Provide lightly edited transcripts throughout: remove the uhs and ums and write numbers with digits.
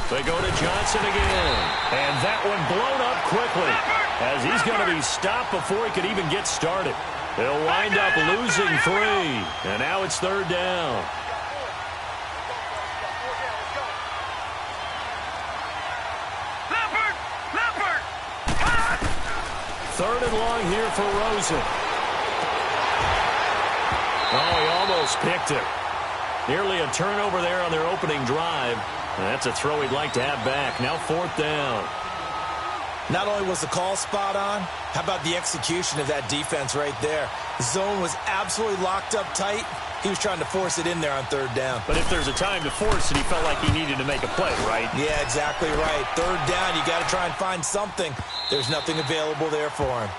They go to Johnson again. And that one blown up quickly as he's going to be stopped before he could even get started. They'll wind up losing 3. And now it's 3rd down. Third and long here for Rosen. Oh, he almost picked it. Nearly a turnover there on their opening drive. And that's a throw he'd like to have back. Now 4th down. Not only was the call spot on, how about the execution of that defense right there? The zone was absolutely locked up tight. He was trying to force it in there on 3rd down. But if there's a time to force it, he felt like he needed to make a play, right? Yeah, exactly right. 3rd down, you got to try and find something. There's nothing available there for him.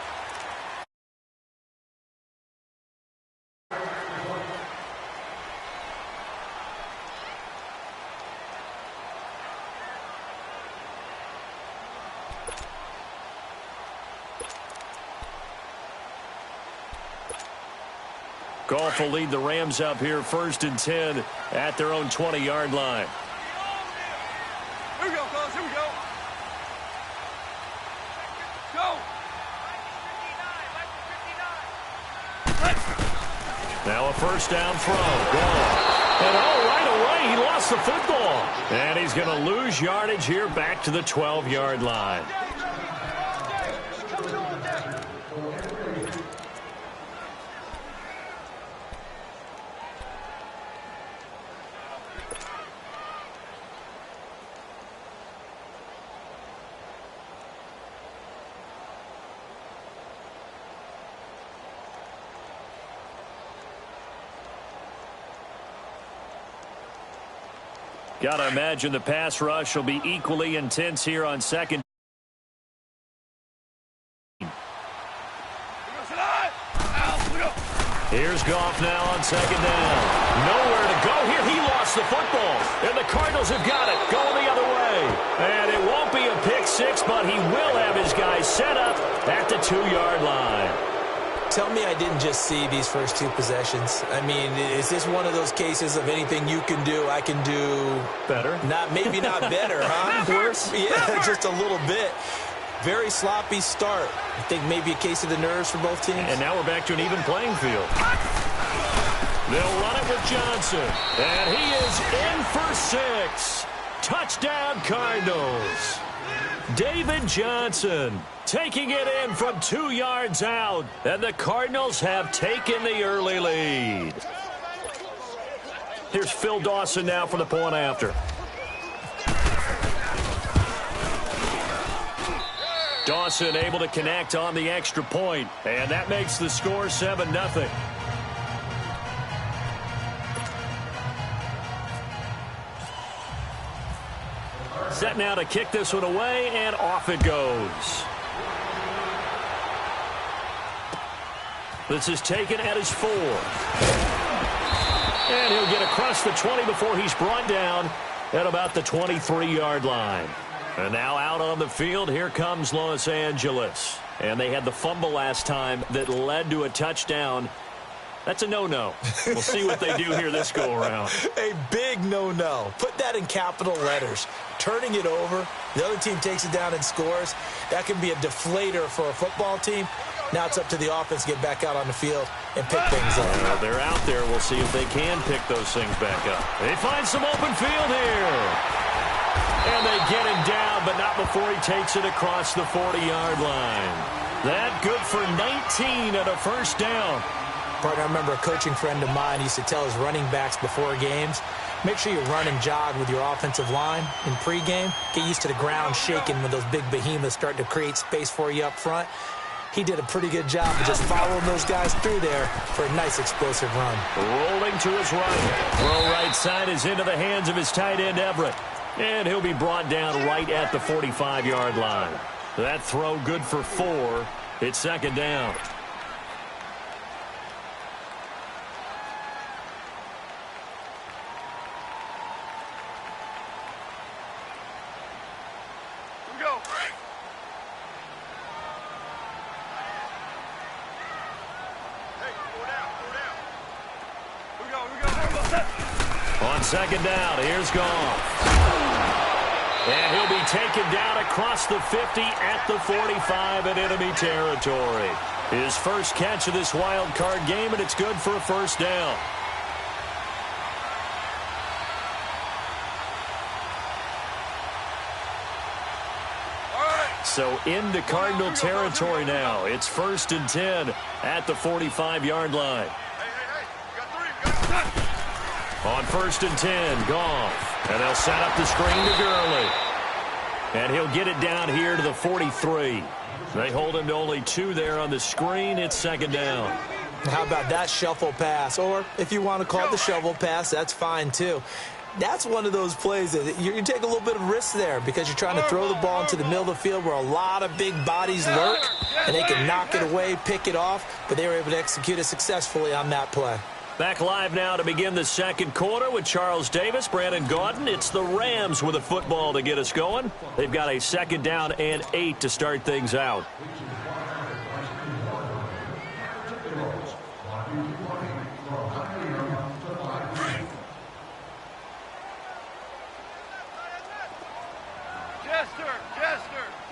Goff will lead the Rams up here 1st and 10 at their own 20-yard line. Here we go, fellas. Here we go. Go. Now a 1st down throw. Gone. And right away, he lost the football. And he's going to lose yardage here back to the 12-yard line. Got to imagine the pass rush will be equally intense here on 2nd. Here's Goff now on 2nd down. Nowhere to go here. He lost the football. And the Cardinals have got it. Going the other way. And it won't be a pick 6, but he will have his guys set up at the 2-yard line. Tell me I didn't just see these first 2 possessions. I mean, is this one of those cases of anything you can do, I can do better? Maybe not better, huh? Worse? Yeah, just a little bit. Very sloppy start. I think maybe a case of the nerves for both teams. And now we're back to an even playing field. They'll run it with Johnson. And he is in for 6. Touchdown, Cardinals. David Johnson taking it in from 2 yards out. And the Cardinals have taken the early lead. Here's Phil Dawson now for the point after. Dawson able to connect on the extra point. And that makes the score 7-0. Set now to kick this one away, and off it goes. This is taken at his 4. And he'll get across the 20 before he's brought down at about the 23-yard line. And now out on the field, here comes Los Angeles. And they had the fumble last time that led to a touchdown. That's a no-no. We'll see what they do here this go-around. A big no-no. Put that in capital letters. Turning it over, the other team takes it down and scores. That can be a deflator for a football team. Now it's up to the offense to get back out on the field and pick things up. Well, they're out there. We'll see if they can pick those things back up. They find some open field here. And they get him down, but not before he takes it across the 40-yard line. That good for 19 and a 1st down. Partner, I remember a coaching friend of mine used to tell his running backs before games, make sure you run and jog with your offensive line in pregame. Get used to the ground shaking when those big behemoths start to create space for you up front. He did a pretty good job of just following those guys through there for a nice explosive run. Rolling to his right. Throw right side is into the hands of his tight end, Everett. And he'll be brought down right at the 45-yard line. That throw good for 4. It's 2nd down. On 2nd down, here's Goff. And he'll be taken down across the 50 at the 45 in enemy territory. His first catch of this wild card game, and it's good for a first down. So into Cardinal territory now. It's 1st and 10 at the 45-yard line. On 1st and 10, Goff. And they'll set up the screen to Gurley. And he'll get it down here to the 43. They hold him to only 2 there on the screen. It's 2nd down. How about that shuffle pass? Or if you want to call it the shovel pass, that's fine too. That's one of those plays that you take a little bit of risk there because you're trying to throw the ball into the middle of the field where a lot of big bodies lurk, and they can knock it away, pick it off, but they were able to execute it successfully on that play. Back live now to begin the second quarter with Charles Davis, Brandon Gaudin. It's the Rams with a football to get us going. They've got a 2nd down and 8 to start things out.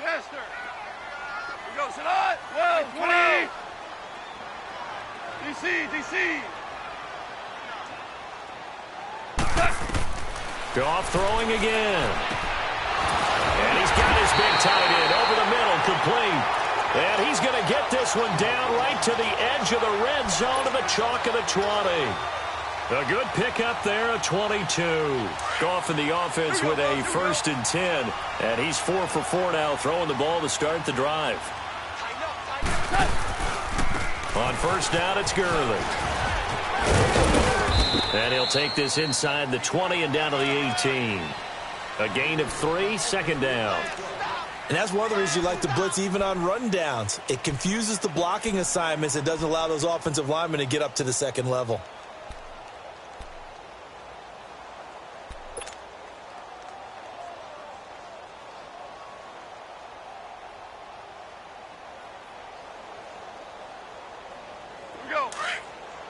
Chester. We go, Sadat. 12, 20. DC. Goff throwing again. And he's got his big tight end over the middle, complete. And he's going to get this one down right to the edge of the red zone to the chalk of the 20. A good pickup there at 22. Goff in the offense with a 1st and 10. And he's 4 for 4 now, throwing the ball to start the drive. On 1st down, it's Gurley. And he'll take this inside the 20 and down to the 18. A gain of 3, 2nd down. And that's one of the reasons you like to blitz even on rundowns. It confuses the blocking assignments. It doesn't allow those offensive linemen to get up to the 2nd level.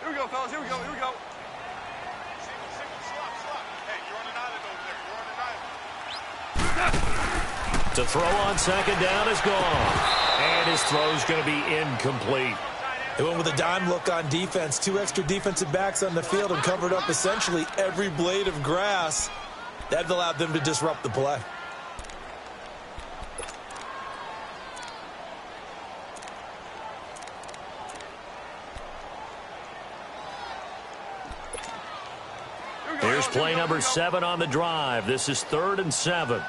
Here we go, fellas. Here we go. Hey, you're on an island over there. To throw on 2nd down is gone. And his throw's going to be incomplete. They went with a dime look on defense. 2 extra defensive backs on the field and covered up essentially every blade of grass. That allowed them to disrupt the play. Here's play number 7 on the drive. This is 3rd and 7.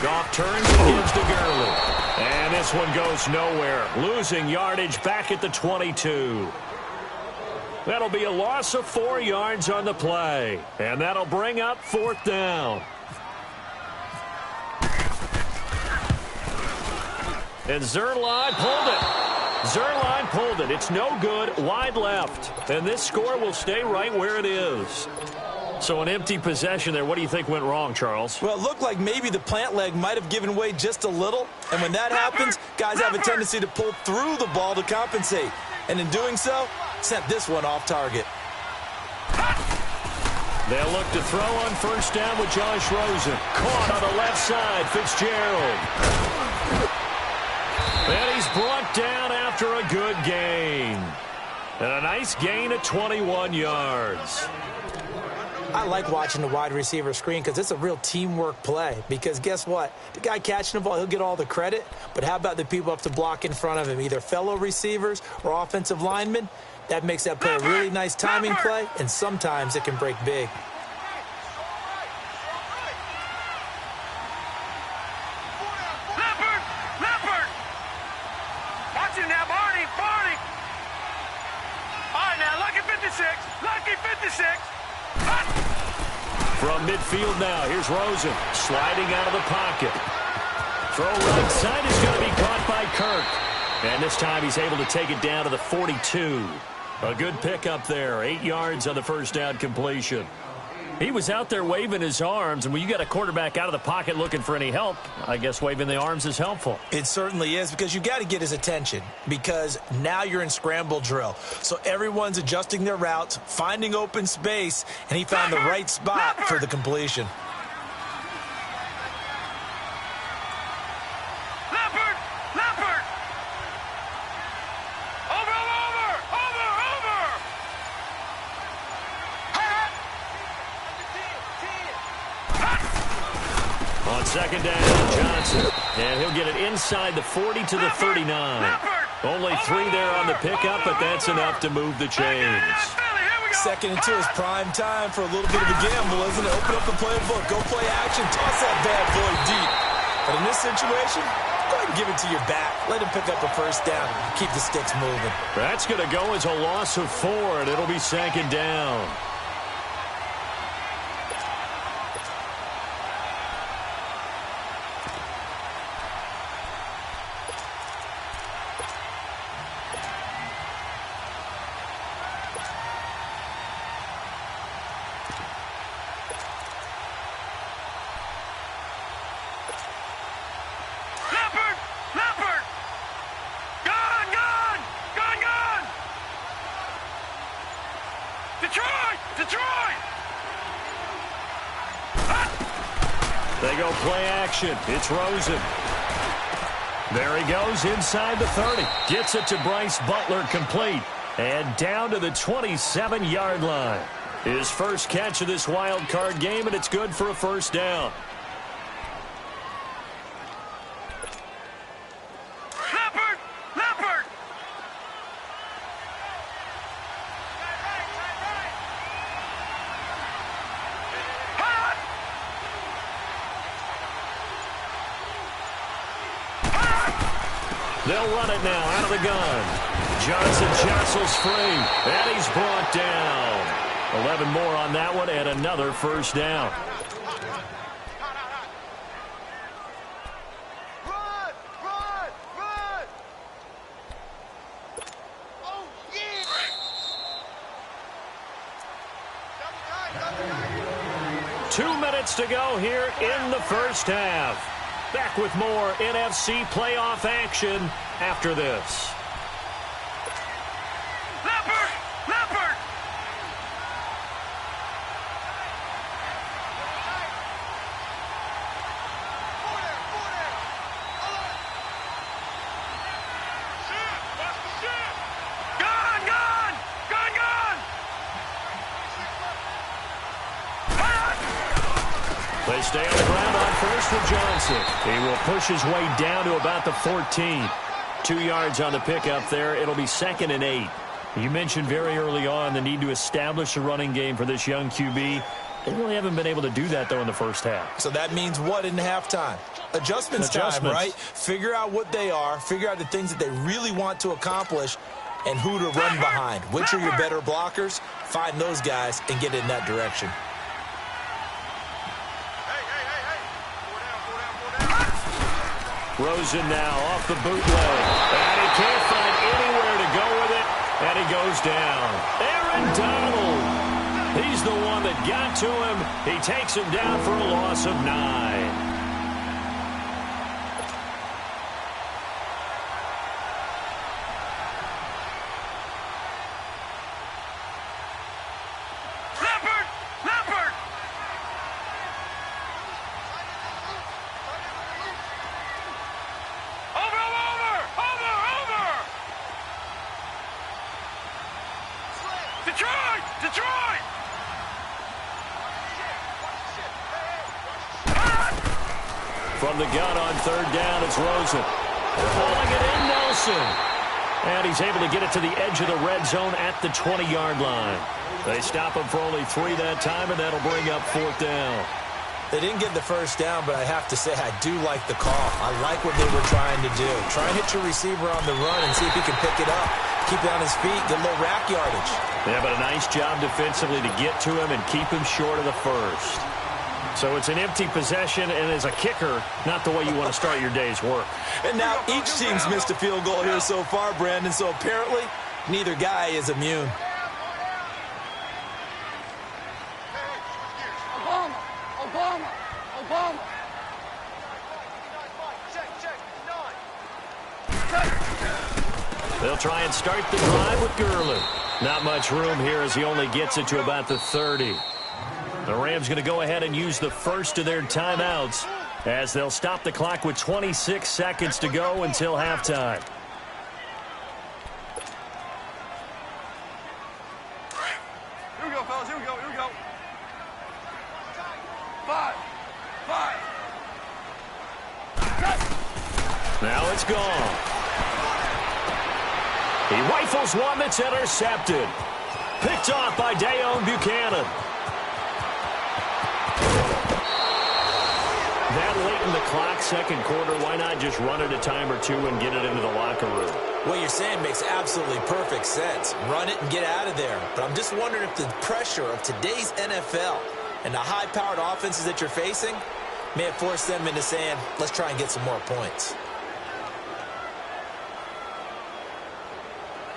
Goff turns and gives to Gurley. And this one goes nowhere. Losing yardage back at the 22. That'll be a loss of 4 yards on the play. And that'll bring up 4th down. And Zerline pulled it. Zerline pulled it. It's no good. Wide left. And this score will stay right where it is. So an empty possession there. What do you think went wrong, Charles? Well, it looked like maybe the plant leg might have given way just a little. And when that happens, guys have a tendency to pull through the ball to compensate. And in doing so, sent this one off target. They'll look to throw on 1st down with Josh Rosen. Caught on the left side. Fitzgerald. And he's brought down after a good gain. And a nice gain of 21 yards. I like watching the wide receiver screen because it's a real teamwork play. Because guess what? The guy catching the ball, he'll get all the credit. But how about the people up to block in front of him, either fellow receivers or offensive linemen? That makes that play a really nice timing play, and sometimes it can break big. Leopard! Watch it now, Barney! All right, now, lucky 56! From midfield now, here's Rosen sliding out of the pocket. Throw right side is going to be caught by Kirk. And this time he's able to take it down to the 42. A good pickup there, 8 yards on the 1st down completion. He was out there waving his arms, and when you got a quarterback out of the pocket looking for any help, I guess waving the arms is helpful. It certainly is, because you've got to get his attention, because now you're in scramble drill. So everyone's adjusting their routes, finding open space, and he found the right spot for the completion. Second down, Johnson. And he'll get it inside the 40 to the 39. Only 3 there on the pickup, but that's enough to move the chains. Second and 2 is prime time for a little bit of a gamble, isn't it? Open up the playbook, go play action, toss that bad boy deep. But in this situation, go ahead and give it to your back. Let him pick up a first down. Keep the sticks moving. That's going to go as a loss of 4, and it'll be second down. They go play action. It's Rosen. There he goes inside the 30. Gets it to Bryce Butler, complete. And down to the 27-yard line. His first catch of this wild card game, and it's good for a first down. They'll run it now out of the gun. Johnson jostles free, and he's brought down. 11 more on that one, and another first down. Run! Run! Run! Oh, yeah! Double time. 2 minutes to go here in the first half. Back with more NFC playoff action after this. Leopard! 4 there. They stay on the ground on first with Johnson. He will push his way down to about the 14. 2 yards on the pickup there. It'll be 2nd and 8. You mentioned very early on the need to establish a running game for this young QB. They really haven't been able to do that, though, in the first half. So that means what in halftime? Adjustments time, right? Figure out what they are. Figure out the things that they really want to accomplish and who to run behind. Which are your better blockers? Find those guys and get in that direction. Rosen now off the bootleg. And he can't find anywhere to go with it. And he goes down. Aaron Donald. He's the one that got to him. He takes him down for a loss of 9. Detroit! From the gun on 3rd down, it's Rosen. Pulling it in, Nelson. And he's able to get it to the edge of the red zone at the 20-yard line. They stop him for only 3 that time, and that'll bring up 4th down. They didn't get the first down, but I have to say I do like the call. I like what they were trying to do. Try and hit your receiver on the run and see if he can pick it up. Keep it on his feet, get a little rack yardage. Yeah, but a nice job defensively to get to him and keep him short of the first. So it's an empty possession, and as a kicker, not the way you want to start your day's work. And now each team's missed a field goal here so far, Brandon, so apparently neither guy is immune. They'll try and start the drive with Gurley. Not much room here as he only gets it to about the 30. The Rams going to go ahead and use the first of their timeouts as they'll stop the clock with 26 seconds to go until halftime. Here we go, fellas. Here we go. Here we go. 5. Now it's gone. He rifles one that's intercepted. Picked off by Dayon Buchanan. That late in the clock, second quarter, why not just run it a time or two and get it into the locker room? What you're saying makes absolutely perfect sense. Run it and get out of there. But I'm just wondering if the pressure of today's NFL and the high-powered offenses that you're facing may have forced them into saying, let's try and get some more points.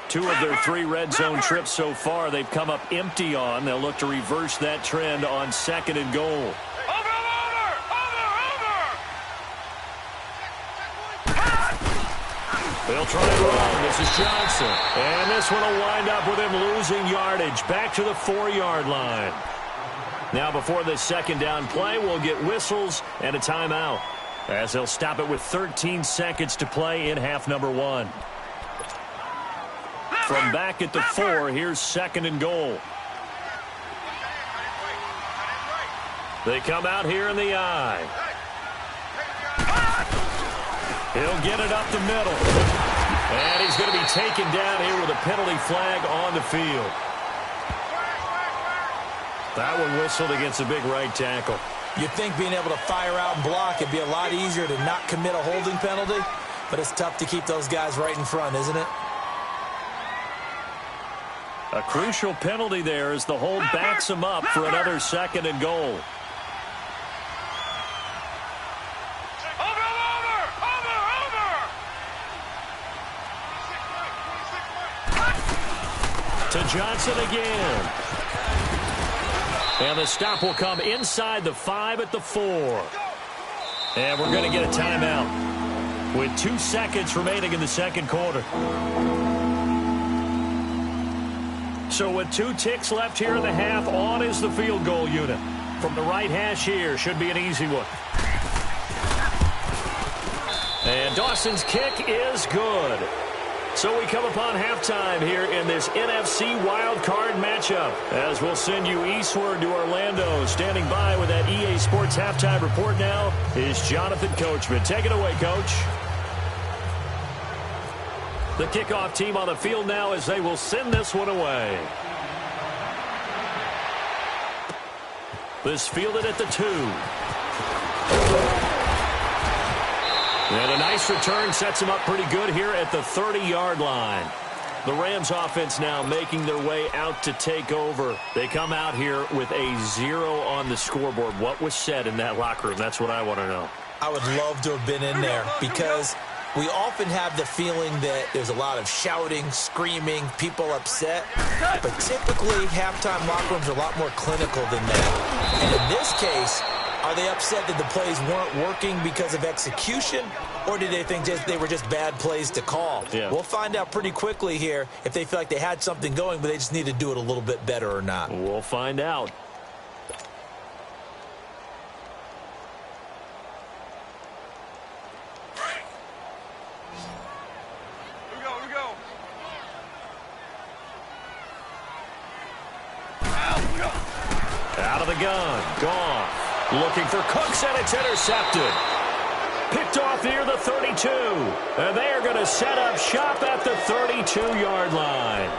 2 of their 3 red zone trips so far they've come up empty on. They'll look to reverse that trend on 2nd and goal. They'll try and run. This is Johnson. And this one will wind up with him losing yardage back to the 4-yard line. Now before this second down play, we'll get whistles and a timeout as they'll stop it with 13 seconds to play in half number 1. From back at the 4, here's 2nd and goal. They come out here in the I. He'll get it up the middle. And he's going to be taken down here with a penalty flag on the field. That one whistled against a big right tackle. You'd think being able to fire out and block it'd be a lot easier to not commit a holding penalty, but it's tough to keep those guys right in front, isn't it? A crucial penalty there as the hold backs him up for another 2nd and goal. To Johnson again. And the stop will come inside the 5 at the 4. And we're going to get a timeout with 2 seconds remaining in the second quarter. So with 2 ticks left here in the half, on is the field goal unit. From the right hash here, should be an easy one. And Dawson's kick is good. So we come upon halftime here in this NFC Wildcard matchup as we'll send you eastward to Orlando. Standing by with that EA Sports halftime report now is Jonathan Coachman. Take it away, Coach. The kickoff team on the field now as they will send this one away. This fielded at the 2. And a nice return sets them up pretty good here at the 30-yard line. The Rams offense now making their way out to take over. They come out here with a 0 on the scoreboard. What was said in that locker room? That's what I want to know. I would love to have been in there because we often have the feeling that there's a lot of shouting, screaming, people upset. But typically, halftime locker rooms are a lot more clinical than that. And in this case, are they upset that the plays weren't working because of execution, or did they think they were just bad plays to call? Yeah. We'll find out pretty quickly here if they feel like they had something going, but they just need to do it a little bit better or not. We'll find out. Here we go. Out of the gun. Gone. Looking for Cooks, and it's intercepted. Picked off near the 32. And they are going to set up shop at the 32-yard line.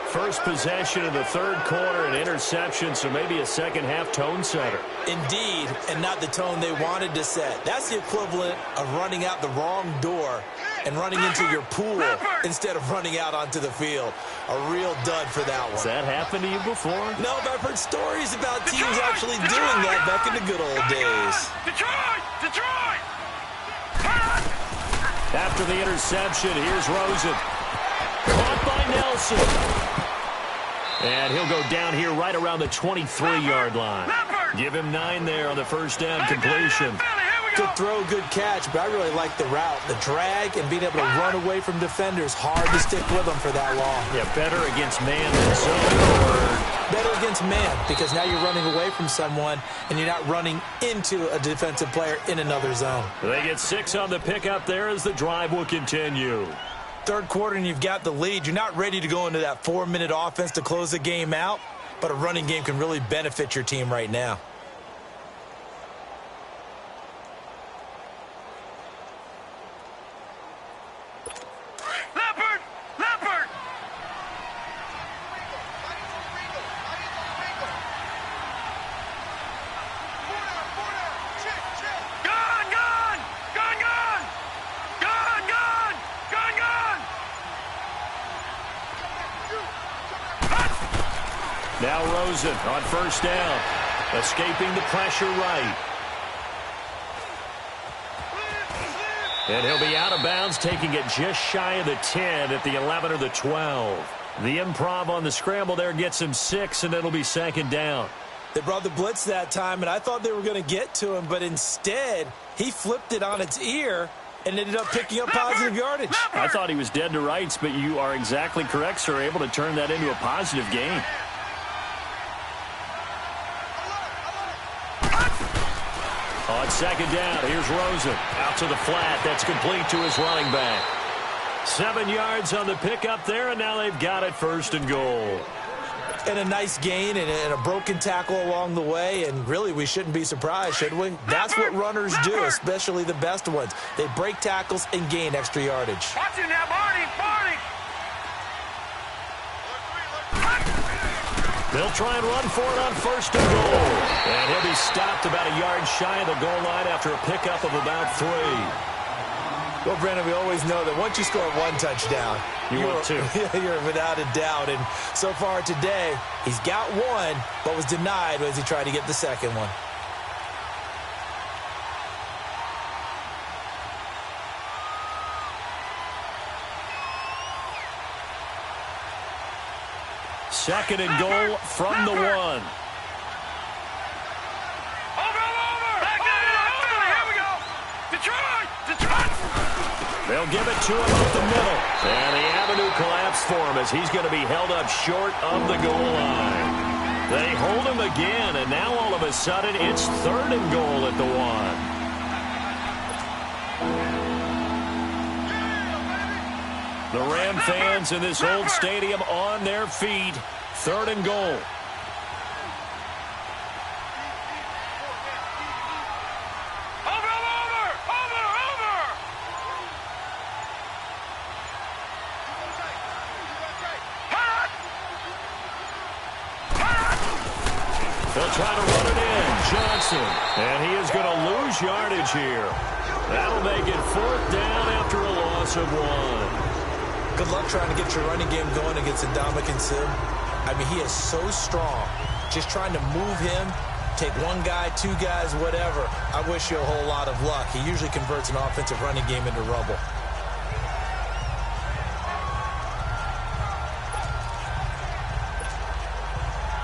First possession of the third quarter, an interception, so maybe a second-half tone setter. Indeed, and not the tone they wanted to set. That's the equivalent of running out the wrong door and running into your pool instead of running out onto the field. A real dud for that one. Has that happened to you before? No, but I've heard stories about teams actually doing that back in the good old days. Detroit! After the interception, here's Rosen. Caught by Nelson. And he'll go down here right around the 23-yard line. Give him 9 there on the first down completion. Good throw, good catch, but I really like the route. The drag and being able to run away from defenders, hard to stick with them for that long. Yeah, better against man than zone. Better against man, because now you're running away from someone and you're not running into a defensive player in another zone. They get 6 on the pickup there as the drive will continue. Third quarter and you've got the lead. You're not ready to go into that 4-minute offense to close the game out, but a running game can really benefit your team right now. Leopard! Leopard! Gone! Gone! Gone! Gone! Gone! Gone! Gone! Gone! Now Rosen on first down, escaping the pressure right. And he'll be out of bounds, taking it just shy of the 10 at the 11 or the 12. The improv on the scramble there gets him 6, and it'll be second down. They brought the blitz that time, and I thought they were going to get to him, but instead, he flipped it on its ear and ended up picking up positive yardage. I thought he was dead to rights, but you are exactly correct, sir, able to turn that into a positive gain. On second down, here's Rosen. Out to the flat. That's complete to his running back. 7 yards on the pickup there, and now they've got it first and goal. And a nice gain and a broken tackle along the way, and really we shouldn't be surprised, should we? That's what runners do, especially the best ones. They break tackles and gain extra yardage. Watch it now, Barney! Barney! They'll try and run for it on first and goal. And he'll be stopped about a yard shy of the goal line after a pickup of about 3. Well, Brandon, we always know that once you score 1 touchdown, you're 2. You're without a doubt. And so far today, he's got 1, but was denied as he tried to get the second one. Second and goal from the 1. Over! Back over! Here we go! Detroit! Detroit! They'll give it to him up the middle. And the avenue collapsed for him as he's going to be held up short of the goal line. They hold him again, and now all of a sudden it's third and goal at the 1. The Ram fans in this old stadium on their feet. Third and goal. Over! Over! Over! Over! Hot! Hot! They'll try to run it in. Johnson. And he is going to lose yardage here. That'll make it 4th down after a loss of 1. Good luck trying to get your running game going against Ndamukong Suh. I mean, he is so strong. Just trying to move him, take 1 guy, 2 guys, whatever. I wish you a whole lot of luck. He usually converts an offensive running game into rubble.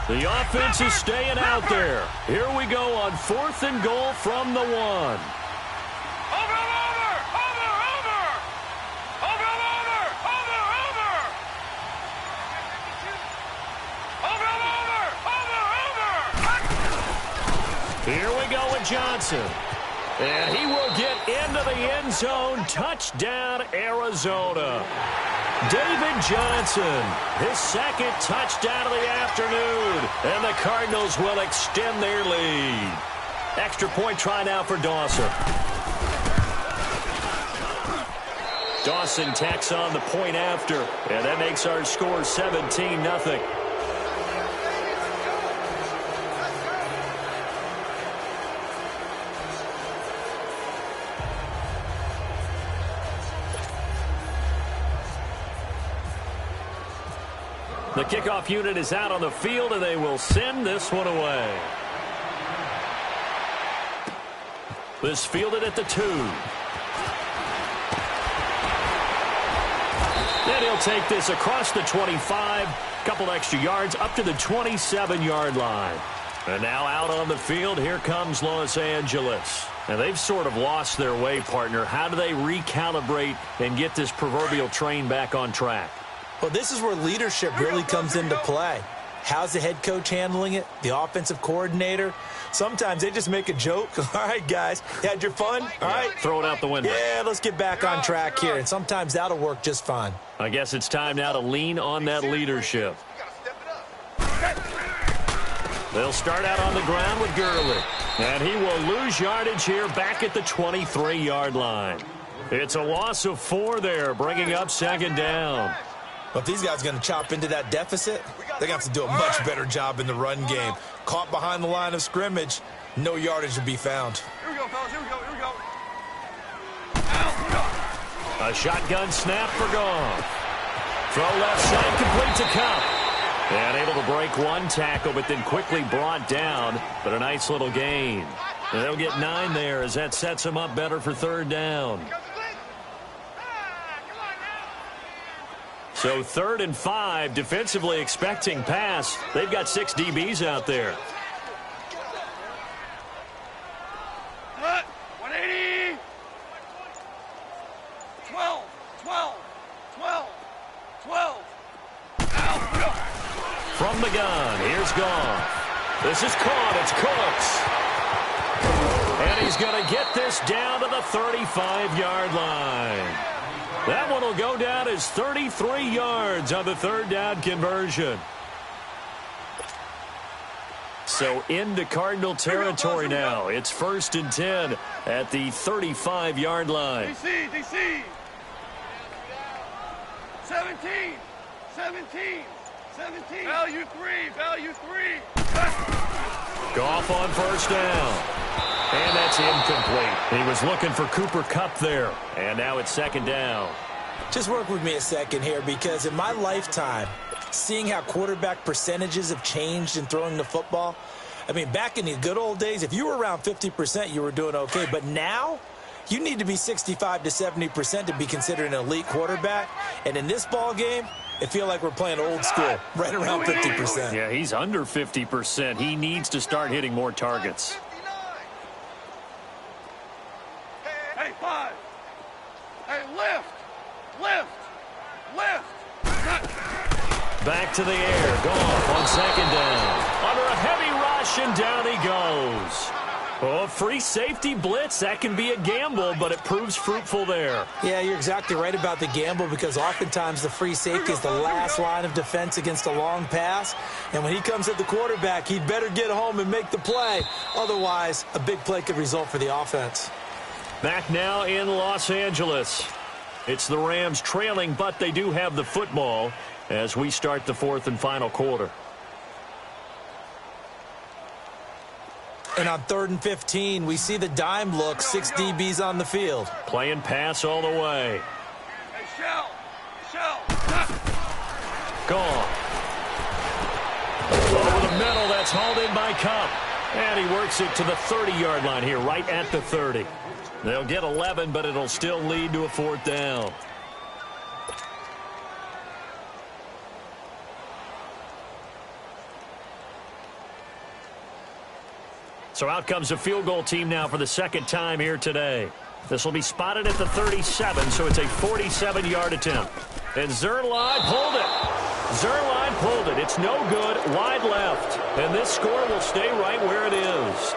The offense is staying out there. Here we go on 4th and goal from the 1. Over! Over! Over! Over! Over! Over! Over! Over! Over! Over! Over! Here we go with Johnson. And he will get into the end zone. Touchdown, Arizona. David Johnson, his 2nd touchdown of the afternoon. And the Cardinals will extend their lead. Extra point try now for Dawson. Dawson tacks on the point after. And that makes our score 17-0. The kickoff unit is out on the field, and they will send this one away. This fielded at the 2. Then he'll take this across the 25, couple extra yards up to the 27-yard line. And now out on the field, here comes Los Angeles. And they've sort of lost their way, partner. How do they recalibrate and get this proverbial train back on track? Well, this is where leadership really comes into play. How's the head coach handling it? The offensive coordinator? Sometimes they just make a joke. All right, guys, had your fun? All right. Throw it out the window. Yeah, let's get back on track here. And sometimes that'll work just fine. I guess it's time now to lean on that leadership. They'll start out on the ground with Gurley. And he will lose yardage here back at the 23-yard line. It's a loss of 4 there, bringing up second down. Well, if these guys are going to chop into that deficit, they're going to have to do a much better job in the run game. Caught behind the line of scrimmage, no yardage to be found. Here we go, fellas. Here we go. Here we go. A shotgun snap for Goff. Throw left side, complete to Cup. And able to break one tackle, but then quickly brought down. But a nice little gain. And they'll get 9 there as that sets them up better for third down. So 3rd and 5, defensively expecting pass. They've got 6 DBs out there. Cut. 180. 12. 12. 12. 12. From the gun, here's Goff. This is caught. It's Cooks. And he's going to get this down to the 35-yard line. That one will go down as 33 yards on the third down conversion. So into Cardinal territory now. It's 1st and 10 at the 35-yard line. DC. DC. 17. 17. 17. Value 3. Value 3. Goff on first down. And that's incomplete. He was looking for Cooper Kupp there. And now it's second down. Just work with me a second here, because in my lifetime, seeing how quarterback percentages have changed in throwing the football, I mean, back in the good old days, if you were around 50%, you were doing okay. But now, you need to be 65 to 70% to be considered an elite quarterback. And in this ball game, I feel like we're playing old school, right around 50%. Yeah, he's under 50%. He needs to start hitting more targets. Hey, 5. Hey, lift. Lift. Lift. Back to the air. Goff on second down. Under a heavy rush, and down he goes. Oh, free safety blitz. That can be a gamble, but it proves fruitful there. Yeah, you're exactly right about the gamble, because oftentimes the free safety is the last line of defense against a long pass. And when he comes at the quarterback, he'd better get home and make the play. Otherwise, a big play could result for the offense. Back now in Los Angeles. It's the Rams trailing, but they do have the football as we start the 4th and final quarter. And on 3rd and 15, we see the dime look, 6 DBs on the field. Playing pass all the way. Hey, Shell. Shell. Gone. Over the middle, that's hauled in by Kupp. And he works it to the 30-yard line here, right at the 30. They'll get 11, but it'll still lead to a 4th down. So out comes a field goal team now for the second time here today. This will be spotted at the 37, so it's a 47-yard attempt. And Zerline pulled it. Zerline pulled it. It's no good. Wide left. And this score will stay right where it is.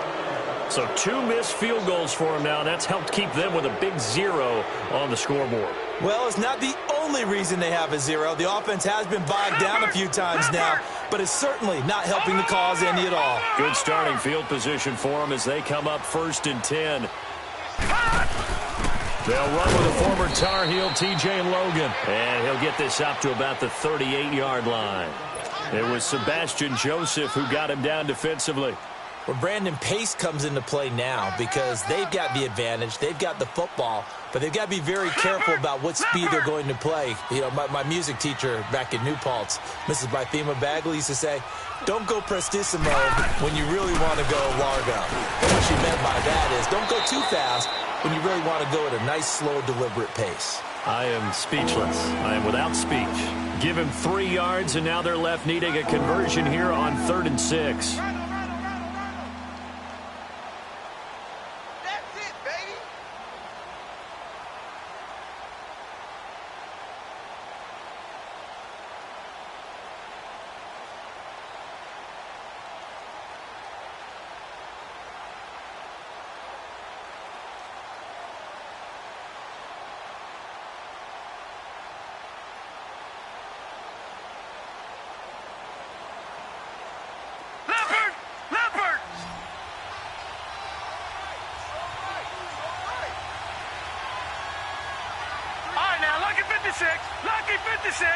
So 2 missed field goals for him now, and that's helped keep them with a big 0 on the scoreboard. Well, it's not the only reason they have a 0. The offense has been bogged down a few times now, but it's certainly not helping the cause any at all. Good starting field position for them as they come up 1st and 10. They'll run with a former Tar Heel, TJ Logan. And he'll get this up to about the 38-yard line. It was Sebastian Joseph who got him down defensively. Well, Brandon, pace comes into play now because they've got the advantage. They've got the football, but they've got to be very careful about what speed they're going to play. You know, my music teacher back in New Paltz, Mrs. Bythema Bagley, used to say, don't go prestissimo when you really want to go largo. And what she meant by that is don't go too fast when you really want to go at a nice, slow, deliberate pace. I am speechless. I am without speech. Give him 3 yards, and now they're left needing a conversion here on 3rd and 6. 6.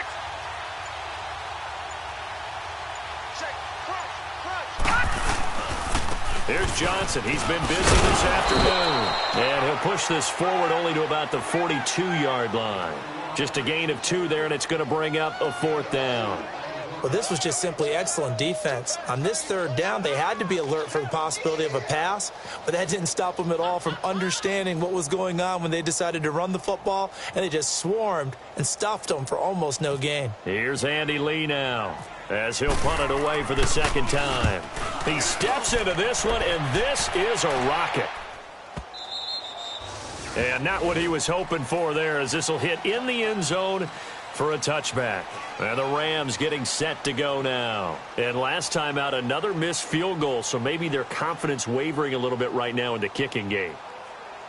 Here's Johnson. He's been busy this afternoon. And he'll push this forward only to about the 42-yard line. Just a gain of 2 there, and it's going to bring up a 4th down. Well, this was just simply excellent defense. On this 3rd down, they had to be alert for the possibility of a pass, but that didn't stop them at all from understanding what was going on when they decided to run the football, and they just swarmed and stuffed them for almost no gain. Here's Andy Lee now, as he'll punt it away for the 2nd time. He steps into this one, and this is a rocket. And not what he was hoping for there, as this will hit in the end zone for a touchback. And the Rams getting set to go now. And last time out, another missed field goal, so maybe their confidence wavering a little bit right now in the kicking game.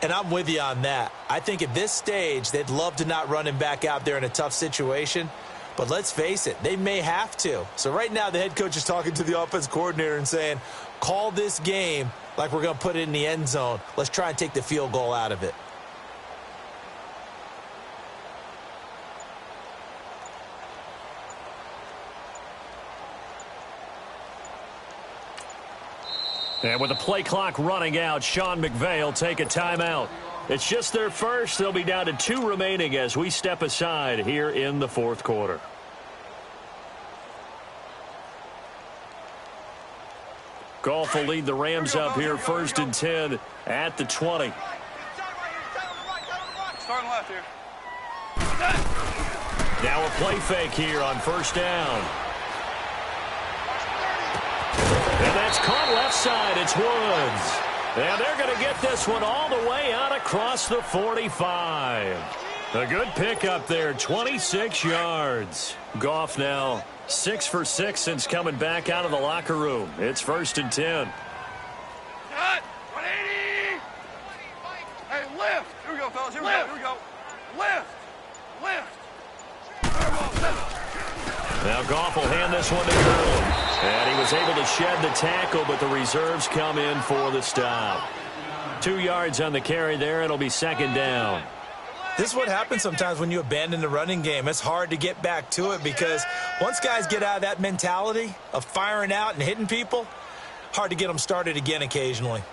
And I'm with you on that. I think at this stage, they'd love to not run him back out there in a tough situation. But let's face it, they may have to. So right now, the head coach is talking to the offense coordinator and saying, call this game like we're going to put it in the end zone. Let's try and take the field goal out of it. And with the play clock running out, Sean McVay will take a timeout. It's just their first. They'll be down to 2 remaining as we step aside here in the 4th quarter. Goff will lead the Rams up here, 1st and 10 at the 20. Starting left here. Now a play fake here on 1st down. And that's caught left side. It's Woods. And they're going to get this one all the way out across the 45. A good pickup there, 26 yards. Goff now 6 for 6 since coming back out of the locker room. It's 1st and 10. Cut. 180. Hey, lift. Here we go, fellas. Here we Lift. go. Here we go. Lift. Lift. Now Goff will hand this one to Gurley. And he was able to shed the tackle, but the reserves come in for the stop. 2 yards on the carry there. It'll be 2nd down. This is what happens sometimes when you abandon the running game. It's hard to get back to it because once guys get out of that mentality of firing out and hitting people, hard to get them started again occasionally.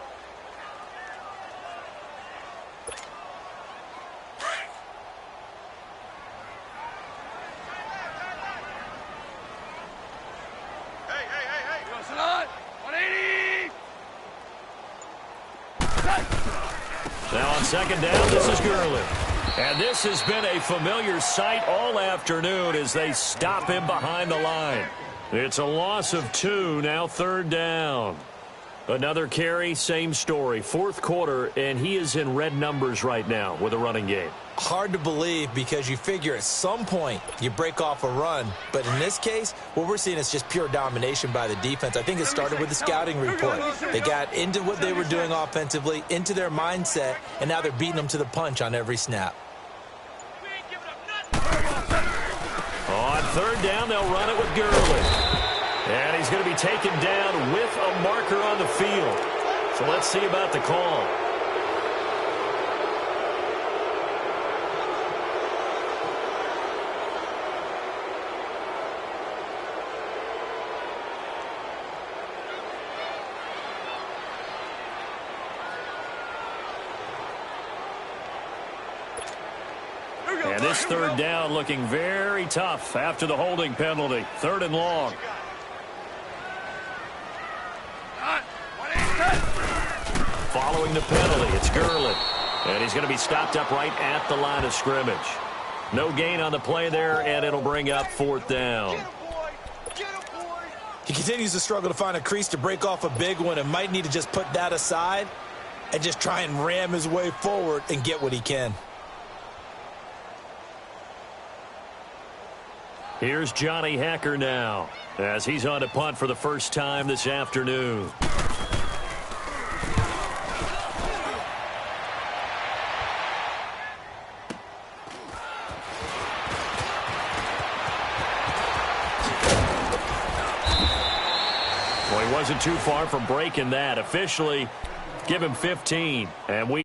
Now on 2nd down, this is Gurley. And this has been a familiar sight all afternoon as they stop him behind the line. It's a loss of 2, now 3rd down. Another carry, same story. 4th quarter, and he is in red numbers right now with a running game. Hard to believe because you figure at some point you break off a run. But in this case, what we're seeing is just pure domination by the defense. I think it started with the scouting report. They got into what they were doing offensively, into their mindset, and now they're beating them to the punch on every snap. On 3rd down, they'll run it with Gurley. And he's going to be taken down with a marker on the field. So let's see about the call. And this 3rd down looking very tough after the holding penalty. 3rd and long. Following the penalty, it's Gurley. And he's going to be stopped up right at the line of scrimmage. No gain on the play there, and it'll bring up 4th down. He continues to struggle to find a crease to break off a big one and might need to just put that aside and just try and ram his way forward and get what he can. Here's Johnny Hacker now as he's on to punt for the first time this afternoon. Well, he wasn't too far from breaking that. Officially, give him 15. And we